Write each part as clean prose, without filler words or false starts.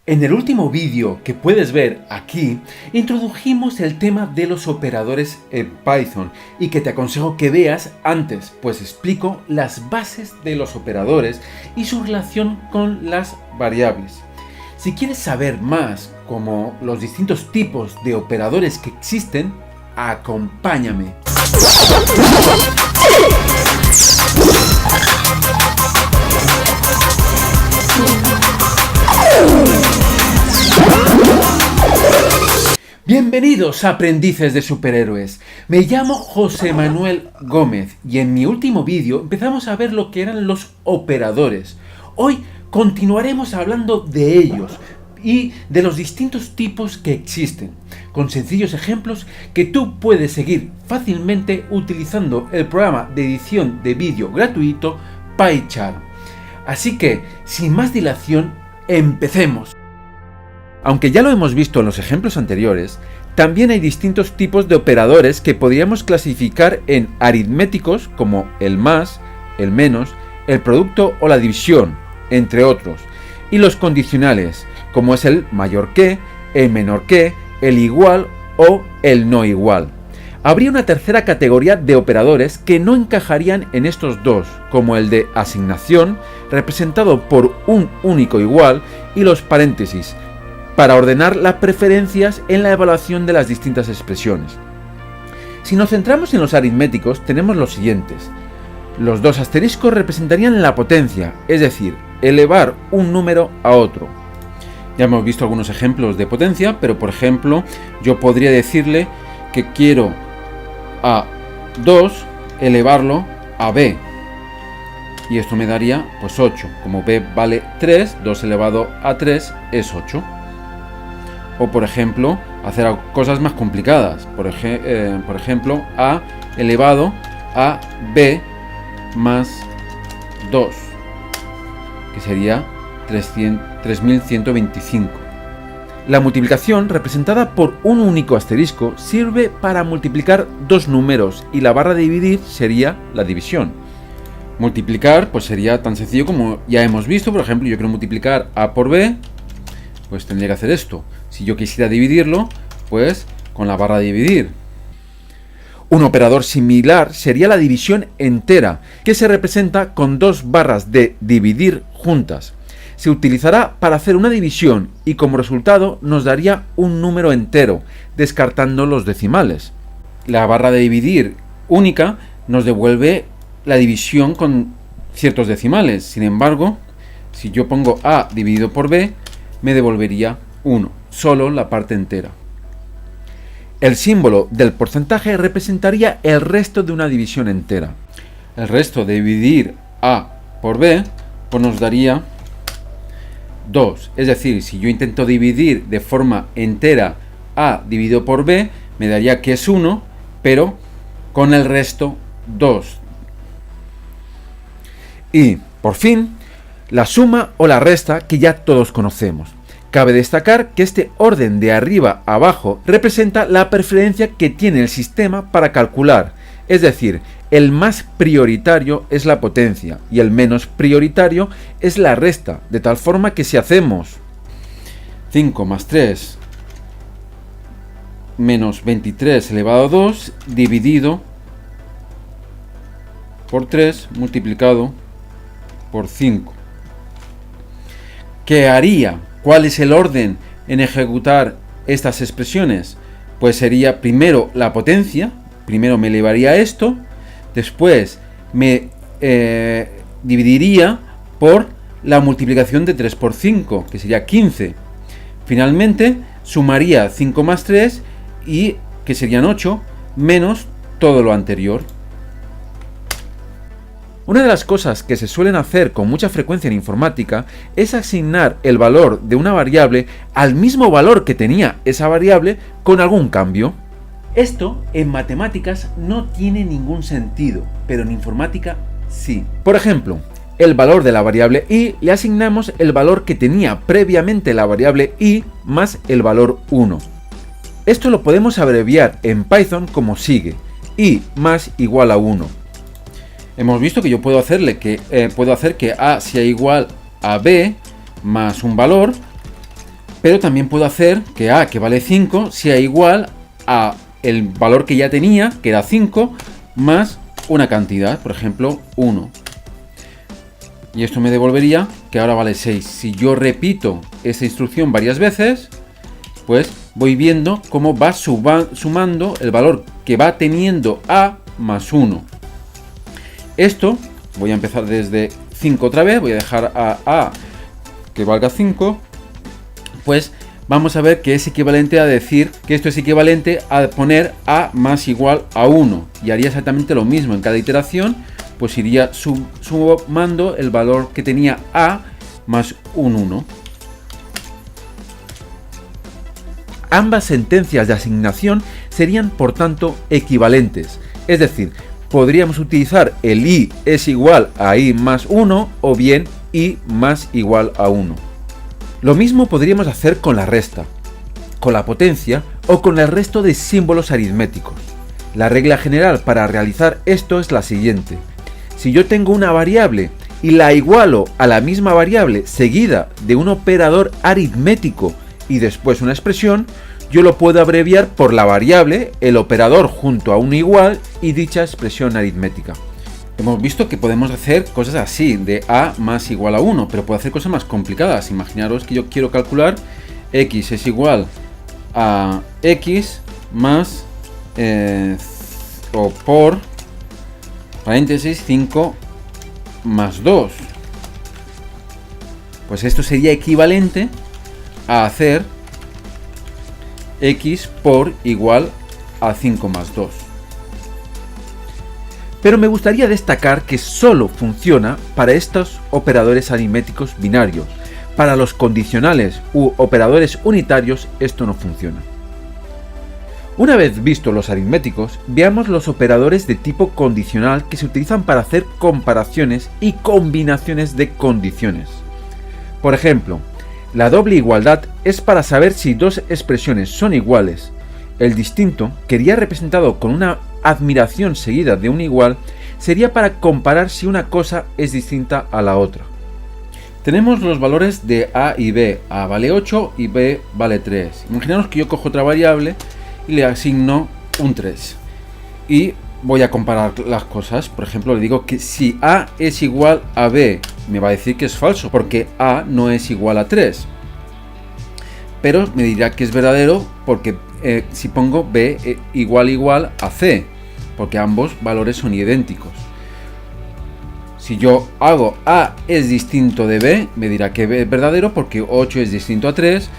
En el último vídeo que puedes ver aquí, introdujimos el tema de los operadores en Python y que te aconsejo que veas antes, pues explico las bases de los operadores y su relación con las variables. Si quieres saber más, como los distintos tipos de operadores que existen, acompáñame. Bienvenidos aprendices de superhéroes, me llamo José Manuel Gómez y en mi último vídeo empezamos a ver lo que eran los operadores. Hoy continuaremos hablando de ellos y de los distintos tipos que existen, con sencillos ejemplos que tú puedes seguir fácilmente utilizando el programa de edición de vídeo gratuito PyCharm. Así que, sin más dilación, empecemos. Aunque ya lo hemos visto en los ejemplos anteriores, también hay distintos tipos de operadores que podríamos clasificar en aritméticos como el más, el menos, el producto o la división, entre otros, y los condicionales, como es el mayor que, el menor que, el igual o el no igual. Habría una tercera categoría de operadores que no encajarían en estos dos, como el de asignación, representado por un único igual, y los paréntesis, para ordenar las preferencias en la evaluación de las distintas expresiones. Si nos centramos en los aritméticos, tenemos los siguientes. Los dos asteriscos representarían la potencia, es decir, elevar un número a otro. Ya hemos visto algunos ejemplos de potencia, pero por ejemplo, yo podría decirle que quiero a 2 elevarlo a b. Y esto me daría pues 8. Como b vale 3, 2 elevado a 3 es 8. O por ejemplo, hacer cosas más complicadas. Por ejemplo, a elevado a b más 2, que sería 3125. La multiplicación, representada por un único asterisco, sirve para multiplicar dos números y la barra de dividir sería la división. Multiplicar pues sería tan sencillo como ya hemos visto. Por ejemplo, yo quiero multiplicar a por b, pues tendría que hacer esto. Si yo quisiera dividirlo, pues con la barra de dividir. Un operador similar sería la división entera, que se representa con dos barras de dividir juntas. Se utilizará para hacer una división y como resultado nos daría un número entero, descartando los decimales. La barra de dividir única nos devuelve la división con ciertos decimales. Sin embargo, si yo pongo a dividido por b, me devolvería 1, solo la parte entera. El símbolo del porcentaje representaría el resto de una división entera. El resto de dividir a por b, pues nos daría 2. Es decir, si yo intento dividir de forma entera a dividido por b, me daría que es 1, pero con el resto 2. Y, por fin, la suma o la resta que ya todos conocemos. Cabe destacar que este orden de arriba a abajo representa la preferencia que tiene el sistema para calcular, es decir, el más prioritario es la potencia y el menos prioritario es la resta, de tal forma que si hacemos 5 más 3 menos 23 elevado a 2 dividido por 3 multiplicado por 5. ¿Qué haría? ¿Cuál es el orden en ejecutar estas expresiones? Pues sería primero la potencia, primero me elevaría esto, después me dividiría por la multiplicación de 3 por 5, que sería 15. Finalmente sumaría 5 más 3, y que serían 8, menos todo lo anterior. Una de las cosas que se suelen hacer con mucha frecuencia en informática es asignar el valor de una variable al mismo valor que tenía esa variable con algún cambio. Esto en matemáticas no tiene ningún sentido, pero en informática sí. Por ejemplo, el valor de la variable i le asignamos el valor que tenía previamente la variable i más el valor 1. Esto lo podemos abreviar en Python como sigue: i más igual a 1. Hemos visto que yo puedo hacer que a sea igual a b más un valor, Pero también puedo hacer que A, que vale 5, sea igual a el valor que ya tenía, que era 5, más una cantidad, por ejemplo, 1. Y esto me devolvería que ahora vale 6. Si yo repito esa instrucción varias veces, pues voy viendo cómo va sumando el valor que va teniendo A más 1. Esto, voy a empezar desde 5 otra vez, voy a dejar a que valga 5, pues vamos a ver que es equivalente a decir que esto es equivalente a poner A más igual a 1, y haría exactamente lo mismo en cada iteración, pues iría sumando el valor que tenía A más un 1. Ambas sentencias de asignación serían por tanto equivalentes, es decir, podríamos utilizar el i es igual a i más 1 o bien i más igual a 1. Lo mismo podríamos hacer con la resta, con la potencia o con el resto de símbolos aritméticos. La regla general para realizar esto es la siguiente. Si yo tengo una variable y la igualo a la misma variable seguida de un operador aritmético y después una expresión, yo lo puedo abreviar por la variable, el operador junto a un igual y dicha expresión aritmética. Hemos visto que podemos hacer cosas así, de a más igual a 1, pero puedo hacer cosas más complicadas. Imaginaros que yo quiero calcular x es igual a x más o por paréntesis 5 más 2. Pues esto sería equivalente a hacer x por igual a 5 más 2. Pero me gustaría destacar que solo funciona para estos operadores aritméticos binarios. Para los condicionales u operadores unitarios esto no funciona. Una vez vistos los aritméticos, veamos los operadores de tipo condicional que se utilizan para hacer comparaciones y combinaciones de condiciones. Por ejemplo, la doble igualdad es para saber si dos expresiones son iguales. El distinto, que iría representado con una admiración seguida de un igual, sería para comparar si una cosa es distinta a la otra. Tenemos los valores de a y b. A vale 8 y b vale 3. Imaginaos que yo cojo otra variable y le asigno un 3. Y voy a comparar las cosas. Por ejemplo, le digo que si a es igual a b, me va a decir que es falso, porque a no es igual a 3. Pero me dirá que es verdadero porque si pongo b igual a c, porque ambos valores son idénticos. Si yo hago a es distinto de b, me dirá que b es verdadero porque 8 es distinto a 3.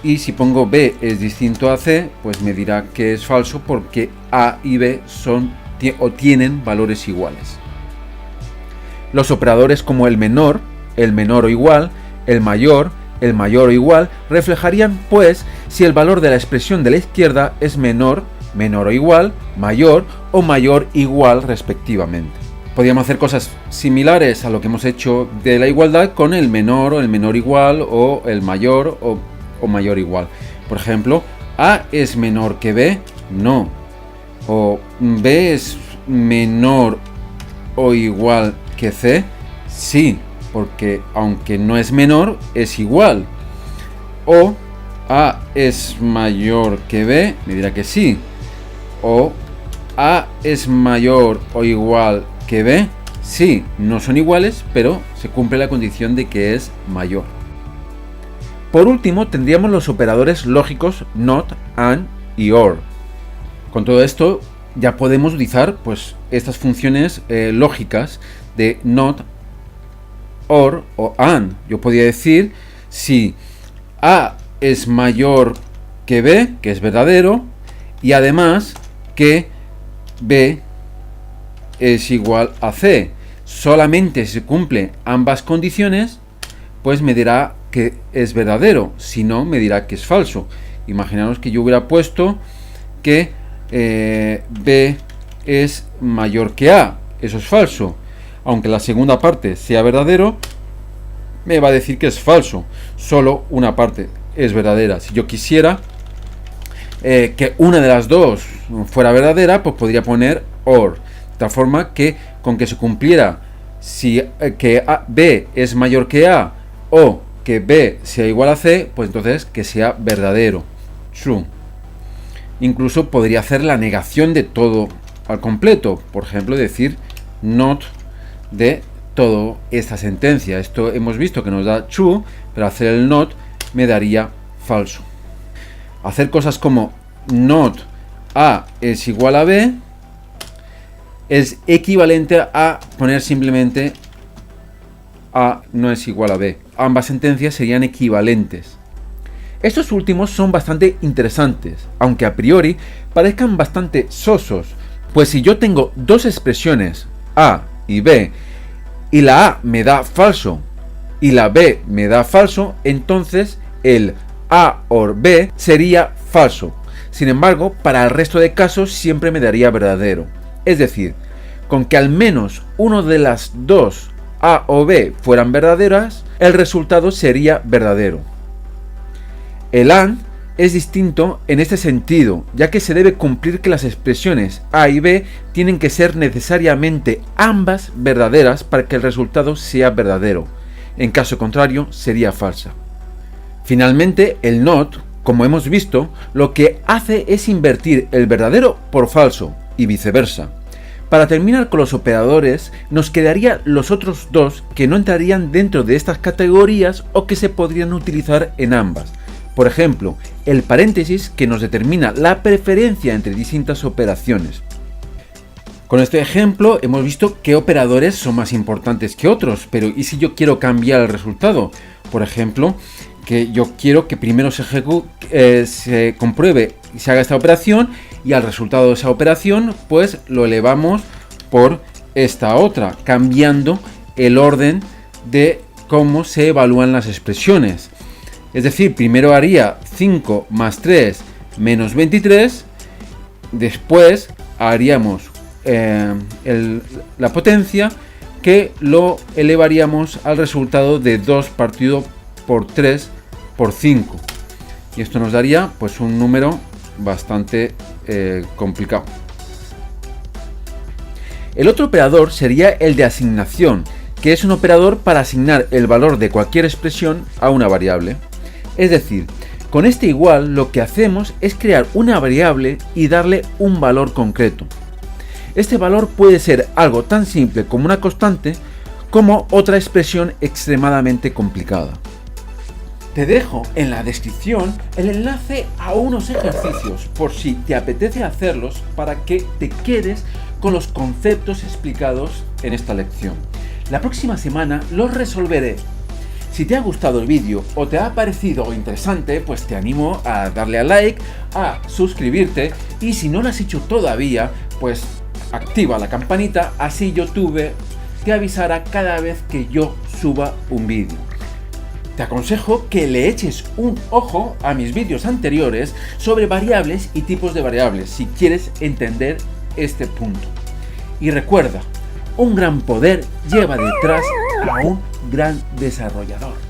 Y si pongo b es distinto a c, pues me dirá que es falso porque a y b tienen valores iguales. Los operadores como el menor o igual, el mayor o igual, reflejarían pues si el valor de la expresión de la izquierda es menor o igual, mayor o mayor igual respectivamente. Podríamos hacer cosas similares a lo que hemos hecho de la igualdad con el menor o el menor igual o el mayor o mayor igual. Por ejemplo, a es menor que b, no. O b es menor o igual que c, sí, porque aunque no es menor, es igual. O a es mayor que b, me dirá que sí. O a es mayor o igual que b, sí, no son iguales, pero se cumple la condición de que es mayor. Por último, tendríamos los operadores lógicos not, and y or. Con todo esto ya podemos utilizar pues estas funciones lógicas de not, or o and. Yo podría decir si a es mayor que b, que es verdadero, y además que b es igual a c. Solamente si se cumplen ambas condiciones, pues me dirá que es verdadero, si no me dirá que es falso. Imaginaos que yo hubiera puesto que b es mayor que a, eso es falso. Aunque la segunda parte sea verdadero, me va a decir que es falso. Solo una parte es verdadera. Si yo quisiera que una de las dos fuera verdadera, pues podría poner or. De tal forma que con que se cumpliera si que b es mayor que a o que B sea igual a C, pues entonces que sea verdadero, true. Incluso podría hacer la negación de todo al completo, por ejemplo decir not de toda esta sentencia. Esto hemos visto que nos da true, pero hacer el not me daría falso. Hacer cosas como not A es igual a B es equivalente a poner simplemente A no es igual a B. Ambas sentencias serían equivalentes. Estos últimos son bastante interesantes, aunque a priori parezcan bastante sosos, pues si yo tengo dos expresiones A y B, y la A me da falso y la B me da falso, entonces el A or B sería falso. Sin embargo, para el resto de casos siempre me daría verdadero. Es decir, con que al menos uno de las dos A o B fueran verdaderas, el resultado sería verdadero. El AND es distinto en este sentido, ya que se debe cumplir que las expresiones A y B tienen que ser necesariamente ambas verdaderas para que el resultado sea verdadero. En caso contrario, sería falsa. Finalmente, el NOT, como hemos visto, lo que hace es invertir el verdadero por falso y viceversa. Para terminar con los operadores, nos quedarían los otros dos que no entrarían dentro de estas categorías o que se podrían utilizar en ambas. Por ejemplo, el paréntesis, que nos determina la preferencia entre distintas operaciones. Con este ejemplo hemos visto qué operadores son más importantes que otros, pero ¿y si yo quiero cambiar el resultado? Por ejemplo, que yo quiero que primero se compruebe y se haga esta operación, y al resultado de esa operación pues lo elevamos por esta otra, cambiando el orden de cómo se evalúan las expresiones. Es decir, primero haría 5 más 3 menos 23, después haríamos la potencia, que lo elevaríamos al resultado de 2 partido por 3 por 5. Y esto nos daría pues un número bastante complicado. El otro operador sería el de asignación, que es un operador para asignar el valor de cualquier expresión a una variable. Es decir, con este igual lo que hacemos es crear una variable y darle un valor concreto. Este valor puede ser algo tan simple como una constante, como otra expresión extremadamente complicada. Te dejo en la descripción el enlace a unos ejercicios por si te apetece hacerlos, para que te quedes con los conceptos explicados en esta lección. La próxima semana los resolveré. Si te ha gustado el vídeo o te ha parecido interesante, pues te animo a darle a like, a suscribirte, y si no lo has hecho todavía, pues activa la campanita, así YouTube te avisará cada vez que yo suba un vídeo. Te aconsejo que le eches un ojo a mis vídeos anteriores sobre variables y tipos de variables, si quieres entender este punto. Y recuerda, un gran poder lleva detrás a un gran desarrollador.